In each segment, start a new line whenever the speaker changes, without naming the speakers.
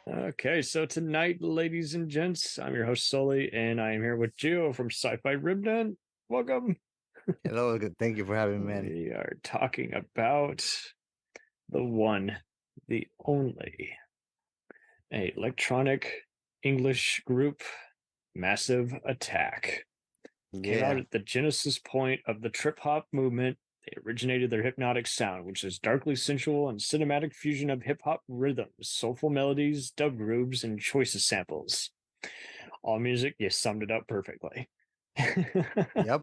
Okay, so tonight, ladies and gents, I'm your host Sully, and I am here with Gio from Sci-Fi Remnant. Welcome.
Hello, thank you for having me, man.
We are talking about the one, the only, a electronic English group, Massive Attack. Came out
Yeah,
at the genesis point of the trip hop movement. They originated their hypnotic sound, which is darkly sensual and cinematic fusion of hip hop rhythms, soulful melodies, dub grooves, and choices samples. All music, you summed it up perfectly.
yep.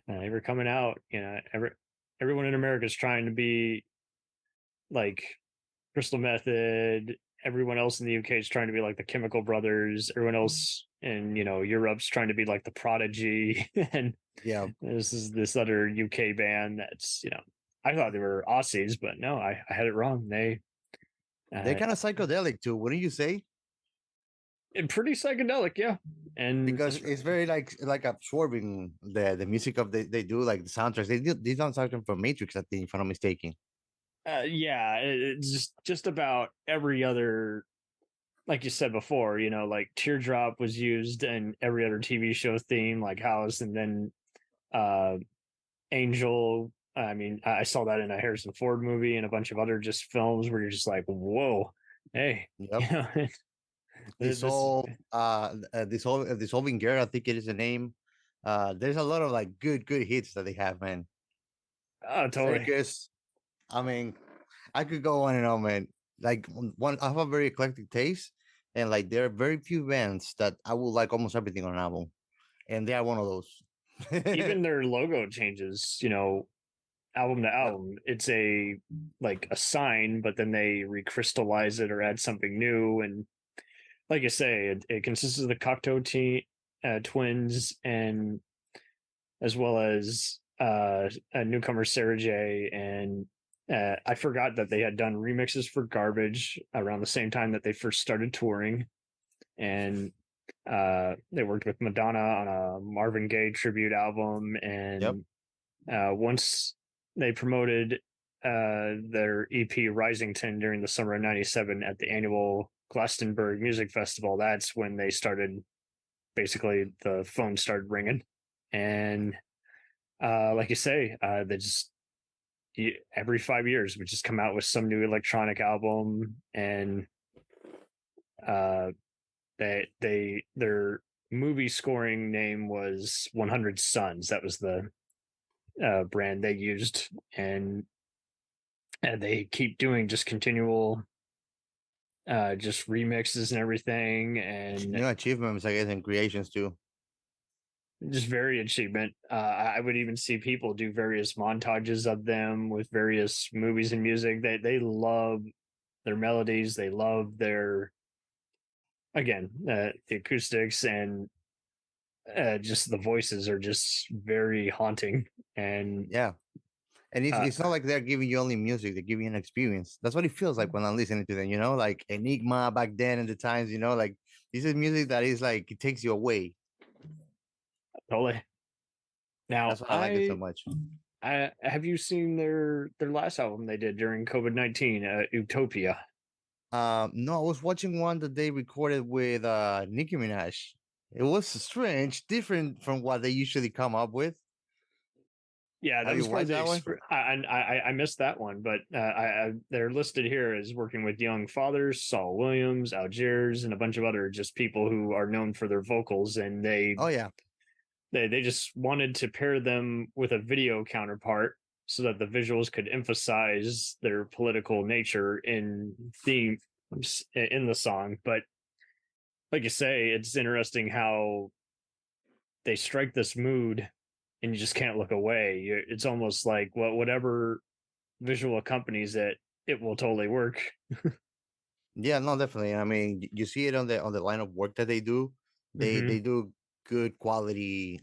They were coming out, everyone in America is trying to be like Crystal Method. Everyone else in the UK is trying to be like the Chemical Brothers. Everyone else in Europe's trying to be like the Prodigy, and
Yeah,
this is this other UK band that's I thought they were Aussies, but no, I had it wrong. They
they're
uh,
kind of psychedelic too, wouldn't you say?
pretty psychedelic, yeah, and
Because it's very like absorbing the music of they do like the soundtracks. They done something from Matrix, I think, if I'm not mistaken.
yeah, it's just about every other, like you said before, like Teardrop was used in every other TV show theme, like House, and then uh Angel. I mean, I saw that in a Harrison Ford movie and a bunch of other just films where you're just like, whoa, hey,
Yep. This
this,
whole dissolving girl, I think it is the name. There's a lot of like good hits that they have, man.
oh, totally.
Circus. I mean, I could go on and on, man. Like one, I have a very eclectic taste, and like there are very few bands that I will like almost everything on an album, and they are one of those.
Even their logo changes, album to
Yep.
album. It's a like a sign, but then they recrystallize it or add something new. And like you say, it consists of the twins, and as well as a newcomer Sarah J. And I forgot that they had done remixes for Garbage around the same time that they first started touring, and they worked with Madonna on a Marvin Gaye tribute album.
Yep.
And once they promoted their EP Risington during the summer of '97 at the annual Glastonbury Music Festival, that's when they started, basically the phone started ringing. And like you say, they just every 5 years we just come out with some new electronic album. And uh, their movie scoring name was 100 Suns. That was the brand they used. And they keep doing just continual just remixes and everything, and
New achievements, I guess, and creations too.
just very achievement. I would even see people do various montages of them with various movies and music. They love their melodies. They love their, again, the acoustics, and just the voices are just very haunting. And
Yeah. And
uh,
it's not like they're giving you only music, they're giving you an experience. That's what it feels like when I'm listening to them, like Enigma back then in the times, like this is music that is like it takes you away.
totally. Now,
That's why I like it so much.
have you seen their last album they did during COVID-19, Utopia?
No, I was watching one that they recorded with Nicki Minaj. It was strange, different from what they usually come up with.
Yeah, that
Have you
was part of
watched
the
that one?
I missed that one, but they're listed here as working with Young Fathers, Saul Williams, Algiers, and a bunch of other just people who are known for their vocals. And
Oh yeah.
they just wanted to pair them with a video counterpart so that the visuals could emphasize their political nature in the song. But like you say, it's interesting how they strike this mood and you just can't look away. It's almost like whatever visual accompanies it, it will totally work.
Yeah, no, definitely. I mean, you see it on the line of work that they do. They
Mm-hmm.
do good quality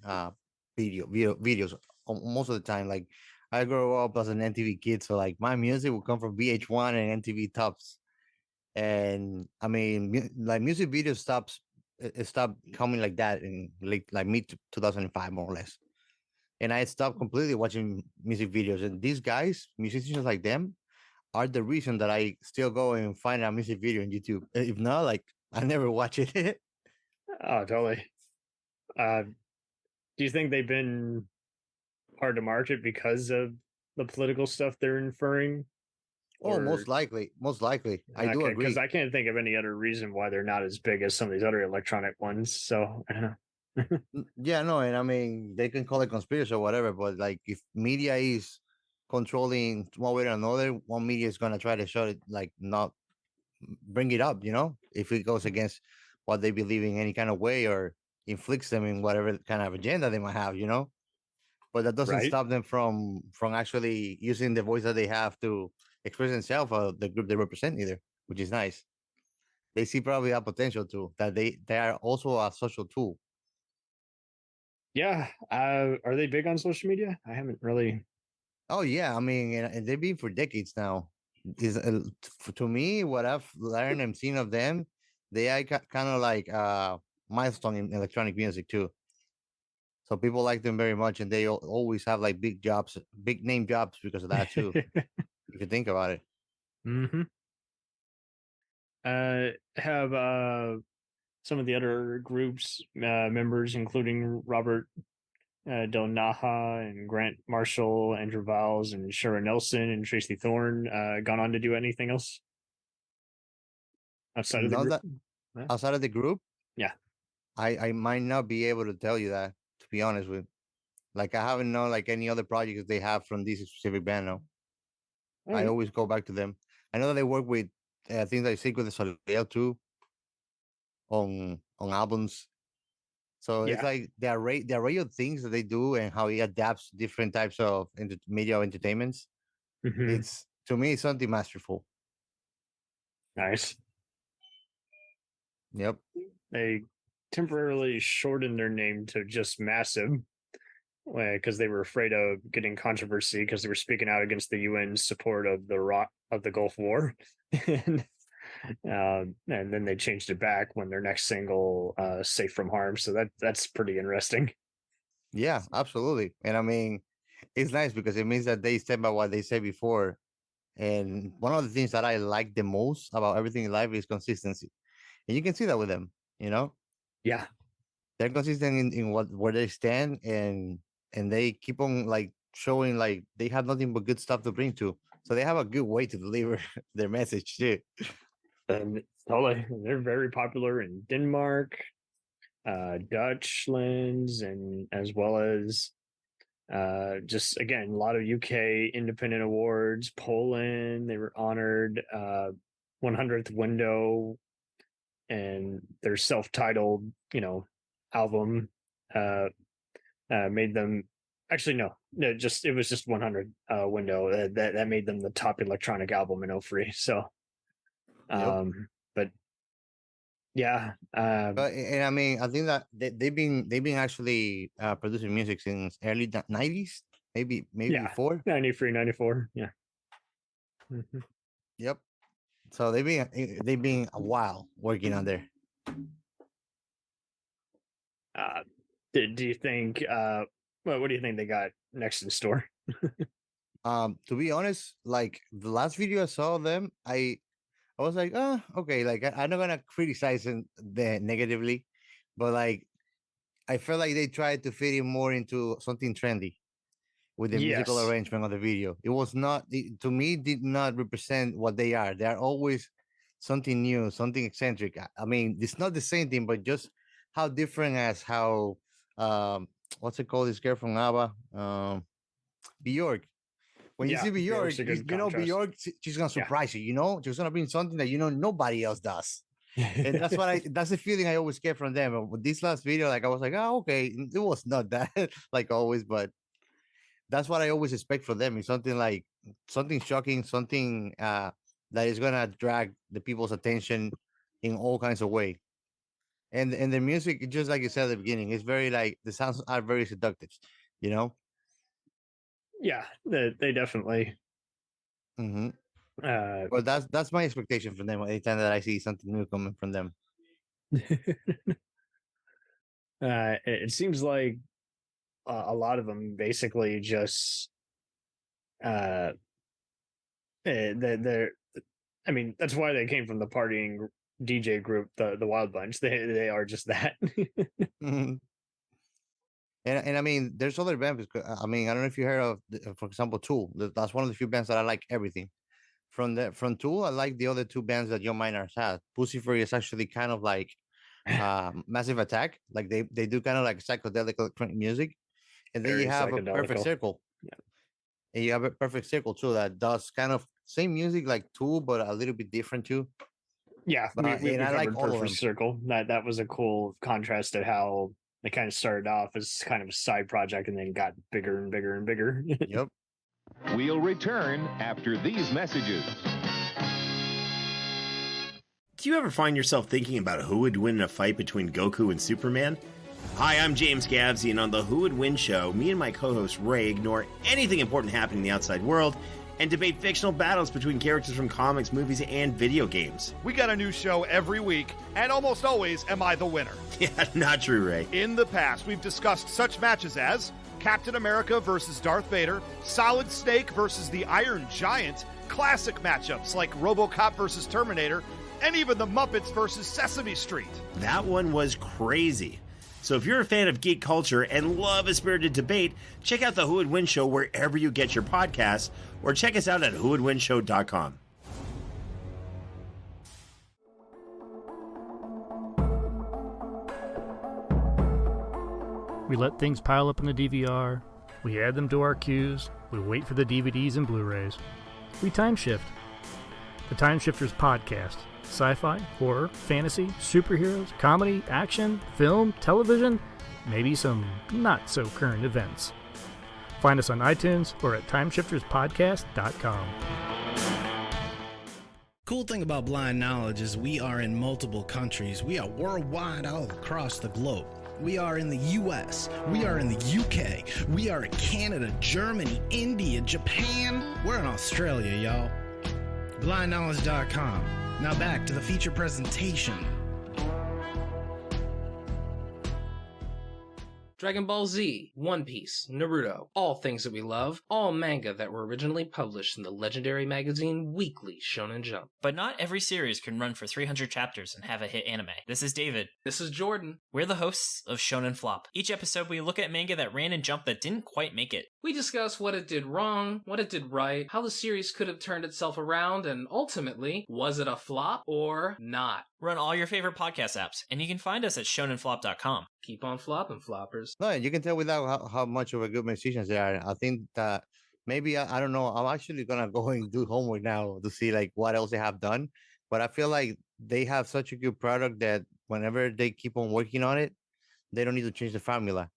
videos most of the time. Like I grew up as an MTV kid, so like my music would come from VH1 and MTV Tops. And I mean, like music videos it stopped coming like that in like mid 2005 more or less. And I stopped completely watching music videos. And these guys, musicians like them, are the reason that I still go and find a music video on YouTube. If not, like I never watch it.
Oh, totally. Uh, do you think they've been hard to market because of the political stuff they're inferring?
Oh,
Or
most likely, I do
okay, because
agree.
I can't think of any other reason why they're not as big as some of these other electronic ones. So I don't know.
Yeah, no, and I mean they can call it conspiracy or whatever, but like if media is controlling one way or another, one media is gonna try to show it, like not bring it up, if it goes against what they believe in any kind of way or inflicts them in whatever kind of agenda they might have. But that doesn't
Right?
stop them from actually using the voice that they have to express themselves or the group they represent either, which is nice. They see probably that potential too, that they are also a social tool.
Yeah. Are they big on social media? I haven't really.
Oh yeah, I mean, and they've been for decades now. Is to me what I've learned and seen of them, they are kind of like milestone in electronic music too. So people like them very much, and they always have like big jobs, big name jobs because of that too. If you think about it.
hmm have some of the other groups members, including Robert Del Naja and Grant Marshall, Andrew Viles, and Shara Nelson and Tracy Thorn, gone on to do anything else outside of the
Not
group?
that outside of the group,
Yeah.
I might not be able to tell you that, to be honest with. Like I haven't known like any other projects they have from this specific band. No,
All
I
right.
always go back to them. I know that they work with things like Secret de Soleil too on albums. So it's
Yeah.
like the array of things that they do and how it adapts to different types of media entertainments.
hmm
It's to me it's something masterful.
Nice.
Yep.
They temporarily shortened their name to just Massive because they were afraid of getting controversy because they were speaking out against the UN's support of the Gulf War. and and then they changed it back when their next single, "Safe from Harm." So that's pretty interesting.
Yeah, absolutely. And I mean, it's nice because it means that they stand by what they said before. And one of the things that I like the most about everything in life is consistency. And you can see that with them, you know?
Yeah,
They're consistent in where they stand and they keep on like showing like they have nothing but good stuff to bring to. So they have a good way to deliver their message too.
and totally, they're very popular in Denmark, Dutchlands, and as well as just again a lot of UK independent awards. Poland, they were honored 100th window and their self-titled, album uh, made them. Actually, no, just it was just 100 window that made them the top electronic album in '03. So,
Yep.
but yeah,
But and I mean, I think that they've been actually producing music since early '90s, maybe
yeah,
before.
93, 94. Yeah. Mhm.
Yep. So they've been a while working on there.
Uh, do you think? What do you think they got next in store?
To be honest, like the last video I saw of them, I was like, okay, like I'm not gonna criticize them negatively, but like I felt like they tried to fit in more into something trendy with the musical
Yes.
arrangement of the video. It was not to me did not represent what they are. They are always something new, something eccentric. I mean, it's not the same thing, but just how different as how um what's it called? This girl from ABBA, Bjork. When you
Yeah.
see Bjork,
Bjork's a good contrast.
Bjork, she's gonna
Yeah.
surprise you. She's gonna bring something that nobody else does. And that's the feeling I always get from them. And with this last video, like I was like, oh, okay, it was not that like always, but that's what I always expect from them. Is something like something shocking, something that is gonna drag the people's attention in all kinds of way. And the music, just like you said at the beginning, is very like the sounds are very seductive, you know.
Yeah. They definitely.
hmm
Uh,
But that's my expectation from them. Anytime that I see something new coming from them.
it seems like a lot of them basically just uh they're I mean, that's why they came from the partying DJ group, the Wild Bunch. They are just that.
Mhm. And I mean, there's other bands. I mean, I don't know if you heard of, for example, Tool. That's one of the few bands that I like everything from Tool. I like the other two bands that John Miners had. Pussifer is actually kind of like Massive Attack. Like they do kind of like psychedelic electronic music, and then you
Very
have a Perfect
psychedelical.
Circle, and you have a Perfect Circle too that does kind of same music like Tool, but a little bit different too.
Yeah,
But and
we
I like
covered
all of
Perfect
them.
Circle. That was a cool contrast to how they kind of started off as kind of a side project and then got bigger and bigger and bigger.
Yep.
We'll return after these messages.
Do you ever find yourself thinking about who would win in a fight between Goku and Superman? Hi, I'm James Gavsey, and on the Who Would Win show, me and my co-host Ray ignore anything important happening in the outside world and debate fictional battles between characters from comics, movies, and video games.
We got a new show every week, and almost always am I the winner.
Yeah, not true, Ray.
In the past, we've discussed such matches as Captain America versus Darth Vader, Solid Snake versus the Iron Giant, classic matchups like RoboCop versus Terminator, and even the Muppets versus Sesame Street.
That one was crazy. So if you're a fan of geek culture and love a spirited debate, check out the Who Would Win show wherever you get your podcasts, or check us out at whowouldwinshow.com.
We let things pile up in the DVR, we add them to our queues, we wait for the DVDs and Blu-rays. We time shift. The Time Shifters Podcast. Sci-fi, horror, fantasy, superheroes, comedy, action, film, television, maybe some not-so-current events. Find us on iTunes or at timeshifterspodcast.com.
Cool thing about Blind Knowledge is we are in multiple countries. We are worldwide all across the globe. We are in the US, we are in the UK, we are in Canada, Germany, India, Japan. We're in Australia, y'all. BlindKnowledge.com. Now back to the feature presentation.
Dragon Ball Z, One Piece, Naruto, all things that we love, all manga that were originally published in the legendary magazine Weekly Shonen Jump.
But not every series can run for 300 chapters and have a hit anime. This is David.
This is Jordan.
We're the hosts of Shonen Flop. Each episode, we look at manga that ran in Jump that didn't quite make it.
We discuss what it did wrong, what it did right, how the series could have turned itself around, and ultimately, was it a flop or not?
We're on all your favorite podcast apps, and you can find us at shonenflop.com.
Keep on flopping, floppers.
No, you can tell without how much of a good musicians they are. I think that maybe I don't know. I'm actually gonna go and do homework now to see like what else they have done. But I feel like they have such a good product that whenever they keep on working on it, they don't need to change the formula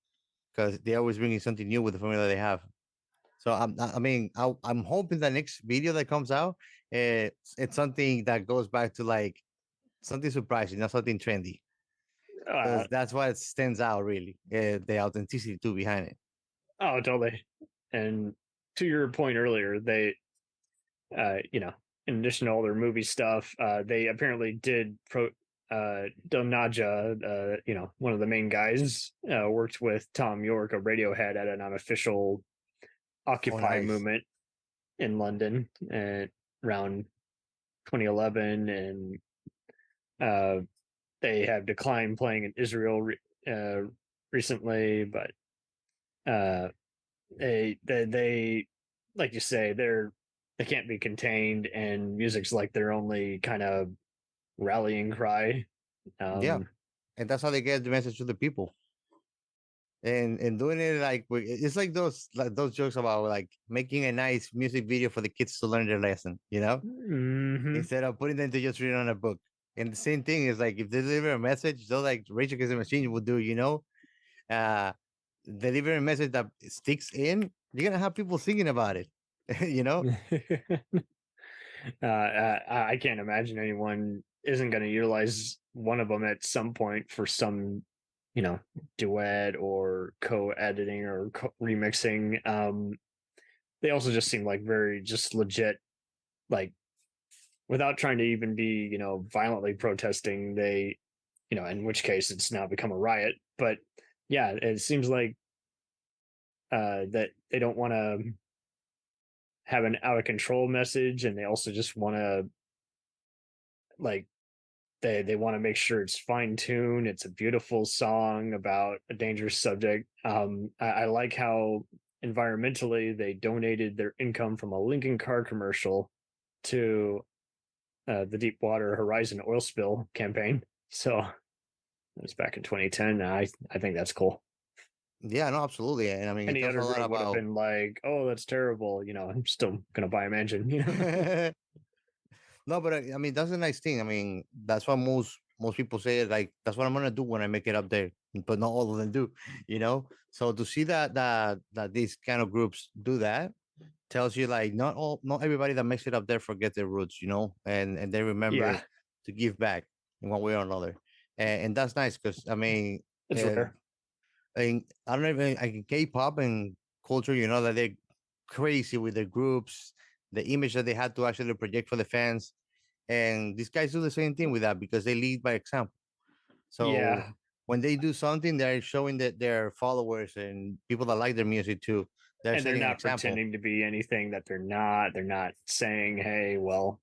because they're always bringing something new with the formula they have. So I'm hoping the next video that comes out, it's something that goes back to like something surprising, not something trendy. That's why it stands out, really. The authenticity too behind it.
Oh, totally. And to your point earlier, they, in addition to all their movie stuff, they apparently did Del Naja, one of the main guys, worked with Tom York of Radiohead at an unofficial Occupy movement in London around 2011, and they have declined playing in Israel recently, but they like you say, they can't be contained, and music's like their only kind of rallying cry.
Yeah, and that's how they get the message to the people. And doing it like it's like those jokes about like making a nice music video for the kids to learn their lesson,
Mm-hmm.
instead of putting them to just read on a book. And the same thing is like if they deliver a message, just like Rage Against the Machine would do, deliver a message that sticks in, you're gonna have people singing about it,
I can't imagine anyone isn't going to utilize one of them at some point for some, duet or co-editing or remixing. They also just seem like very just legit, like without trying to even be, violently protesting. They, in which case it's now become a riot. But yeah, it seems like that they don't want to have an out of control message, and they also just want to like they want to make sure it's fine tuned. It's a beautiful song about a dangerous subject. I like how environmentally they donated their income from a Lincoln car commercial to the Deepwater Horizon oil spill campaign. So it was back in 2010. I think that's cool.
Yeah, no, absolutely. And I mean,
Any other group would have been like, "Oh, that's terrible." I'm still gonna buy a mansion.
No, but I mean, that's a nice thing. I mean, that's what most people say. Like, that's what I'm gonna do when I make it up there. But not all of them do. So to see that these kind of groups do that tells you like not everybody that makes it up there forgets their roots. And they remember to give back in one way or another. And that's nice because I mean,
it's rare.
I don't even like K-pop and culture. That they're crazy with their groups, the image that they had to actually project for the fans, and these guys do the same thing with that because they lead by example. So when they do something, they're showing that their followers and people that like their music too.
They're not pretending to be anything that they're not. They're not saying, "Hey, well,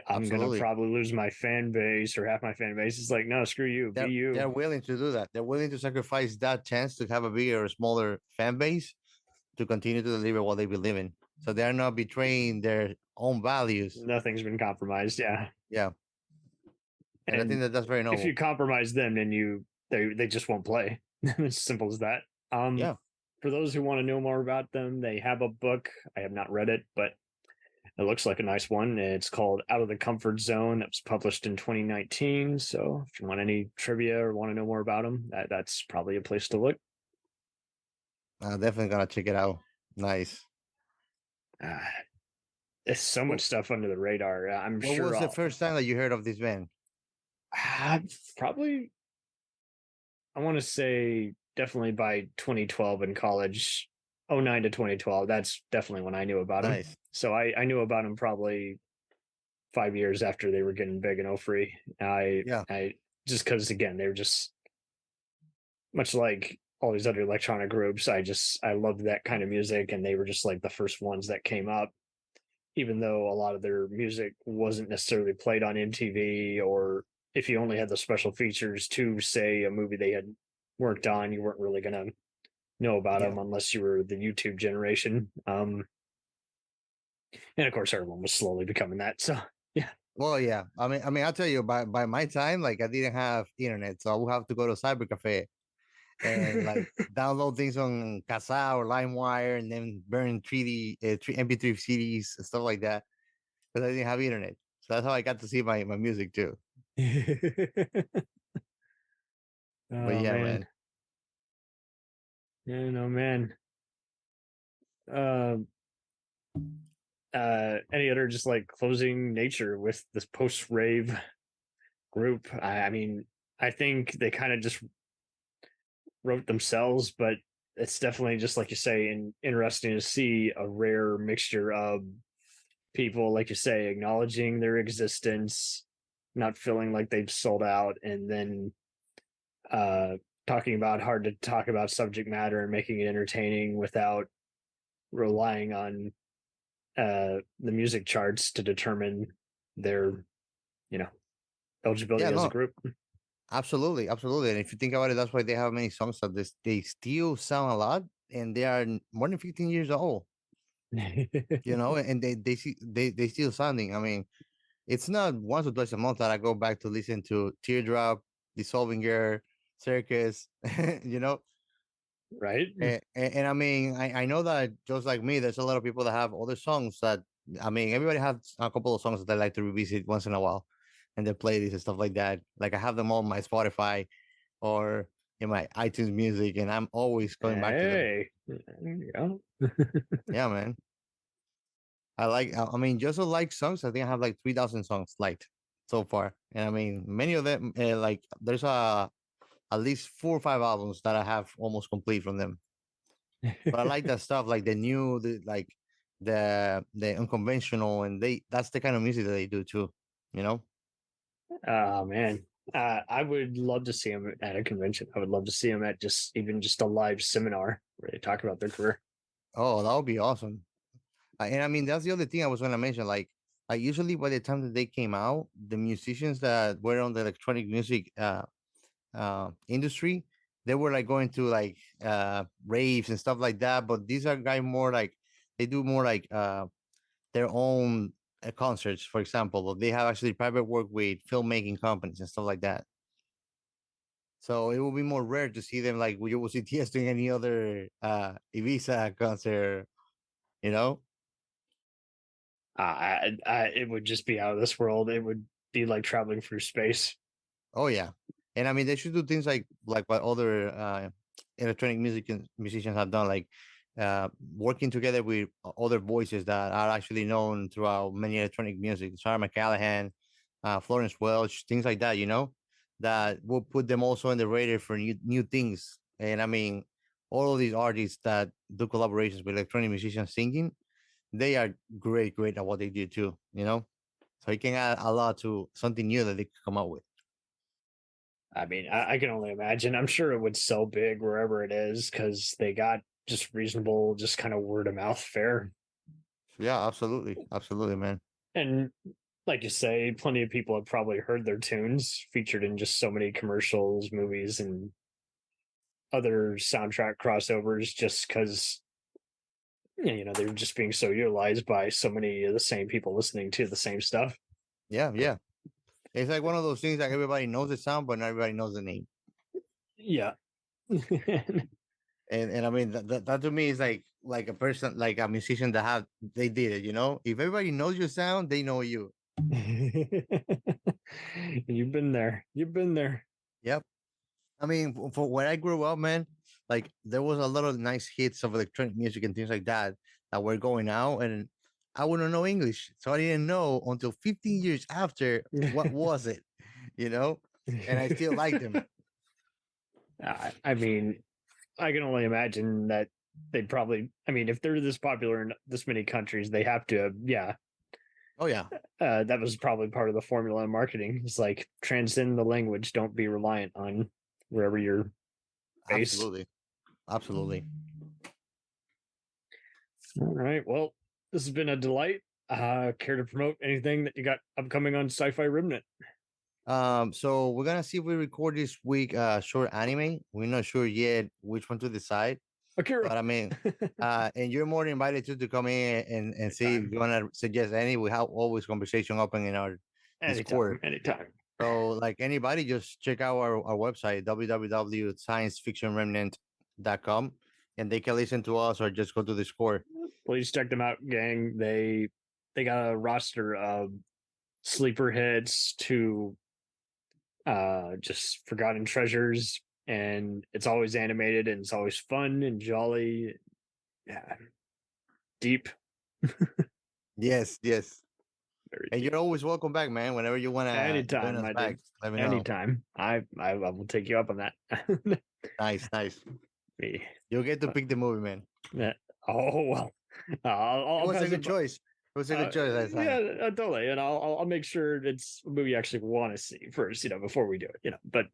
I'm gonna probably lose my fan base or half my fan base." It's like, no, screw you. Be you.
They're willing to do that. They're willing to sacrifice that chance to have a bigger or smaller fan base to continue to deliver what they believe in. So they're not betraying their own values.
Nothing's been compromised. Yeah.
And I think that's very noble.
If you compromise them, then they just won't play. It's simple as that. For those who want to know more about them, they have a book. I have not read it, but it looks like a nice one. It's called Out of the Comfort Zone. That was published in 2019. So if you want any trivia or want to know more about them, that's probably a place to look.
I'm definitely gonna check it out. Nice.
There's so much stuff under the radar. I'm sure.
What was the first time that you heard of this band?
Probably, I want to say definitely by 2012 in college, 2009 to 2012. That's definitely when I knew about him. So I knew about him probably 5 years after they were getting big and O3. I just because again they were just much like all these other electronic groups. I loved that kind of music, and they were just like the first ones that came up. Even though a lot of their music wasn't necessarily played on MTV, or if you only had the special features to say a movie they had worked on, you weren't really gonna know about them unless you were the YouTube generation. And of course, everyone was slowly becoming that. So yeah.
Well, yeah. I mean, I'll tell you, by my time, like I didn't have internet, so I would have to go to cyber cafe and like download things on Casa or LimeWire, and then burn 3D MP3 CDs and stuff like that because I didn't have internet. So that's how I got to see my music too. But yeah, man.
Yeah, no, man. Any other just like closing nature with this post-rave group? I mean, I think they kind of just wrote themselves, but it's definitely just like you say, interesting to see a rare mixture of people, like you say, acknowledging their existence, not feeling like they've sold out, and then talking about hard to talk about subject matter and making it entertaining without relying on the music charts to determine their eligibility as a group.
Absolutely. And if you think about it, that's why they have many songs that they still sound a lot, and they are more than 15 years old. And they still sounding. I mean, it's not once or twice a month that I go back to listen to Teardrop, Dissolving Air, Circus,
Right.
And I mean, I know that just like me, there's a lot of people that have other songs that, I mean, everybody has a couple of songs that they like to revisit once in a while, and they play this and stuff like that. Like I have them on my Spotify or in my iTunes Music, and I'm always going back to them.
There you go.
Yeah, man. I mean, just like songs, I think I have like 3,000 songs liked so far. And I mean, many of them, like there's at least 4 or 5 albums that I have almost complete from them. But I like that stuff, like the unconventional, and that's the kind of music that they do too,
Oh man. I would love to see them at a convention. I would love to see them at just a live seminar where they talk about their career.
Oh, that would be awesome. And I mean, that's the other thing I was going to mention. Like, usually by the time that they came out, the musicians that were on the electronic music industry, they were like going to like raves and stuff like that. But these are guys more like, they do more like their own concerts, for example. They have actually private work with filmmaking companies and stuff like that. So it will be more rare to see them like you will see TS doing any other Ibiza concert, you know?
It would just be out of this world. It would be like traveling through space.
Oh yeah, and I mean they should do things like what other electronic musicians have done, like working together with other voices that are actually known throughout many electronic music. Sarah McCallaghan, Florence Welch, things like that. You know, that will put them also on the radar for new things. And I mean, all of these artists that do collaborations with electronic musicians singing, they are great at what they do too, you know? So it can add a lot to something new that they can come up with.
I mean, I can only imagine. I'm sure it would sell big wherever it is because they got just reasonable, just kind of word of mouth fare.
Yeah, absolutely, man.
And like you say, plenty of people have probably heard their tunes featured in just so many commercials, movies, and other soundtrack crossovers just because, you know, they're just being so utilized by so many of the same people listening to the same stuff.
Yeah. It's like one of those things that everybody knows the sound, but not everybody knows the name.
Yeah.
and I mean, that to me is like a person, like a musician that they did it, you know? If everybody knows your sound, they know you.
You've been there.
Yep. I mean, for where I grew up, man, like there was a lot of nice hits of electronic music and things like that were going out, and I wouldn't know English, so I didn't know until 15 years after what was it, you know, and I still liked them.
I mean, I can only imagine that they'd probably, I mean, if they're this popular in this many countries, they have to, yeah.
Oh yeah.
That was probably part of the formula in marketing. It's like transcend the language, don't be reliant on wherever you're based.
Absolutely.
All right. Well, this has been a delight. Care to promote anything that you got upcoming on Sci-Fi Remnant?
So we're gonna see if we record this week short anime. We're not sure yet which one to decide.
Akira.
But I mean, and you're more than invited to come in and see if you wanna suggest any. We have always conversation open in our Discord.
Anytime.
So like anybody, just check out our website, www.sciencefictionremnant.com, and they can listen to us or just go to Discord.
Please check them out, gang. They got a roster of sleeper hits to just forgotten treasures, and it's always animated and it's always fun and jolly. Yeah. Deep.
Yes.
Very
and
deep.
You're always welcome back, man. Whenever you want to.
Anytime, let me know. Anytime. I will take you up on that.
Nice.
Me.
You'll get to pick the movie, man.
Yeah. Oh well. It
was a good choice. It was a good choice.
Yeah, totally. And I'll make sure it's a movie you actually want to see first, you know, before we do it, you know. But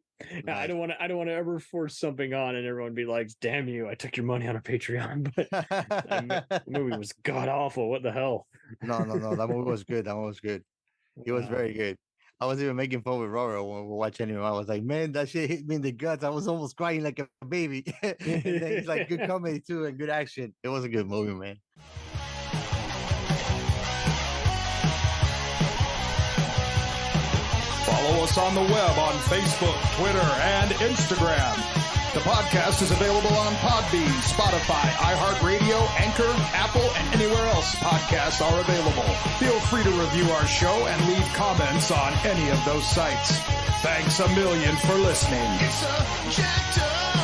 nice. I don't want to ever force something on and everyone be like, "Damn you! I took your money on a Patreon." But the movie was god awful. What the hell?
No. That movie was good. It was very good. I was even making fun with Robert when we were watching him. I was like, man, that shit hit me in the guts. I was almost crying like a baby. And then it's like good comedy too and good action. It was a good movie, man.
Follow us on the web on Facebook, Twitter, and Instagram. The podcast is available on Podbean, Spotify, iHeartRadio, Anchor, Apple, and anywhere else podcasts are available. Feel free to review our show and leave comments on any of those sites. Thanks a million for listening. It's a jacked up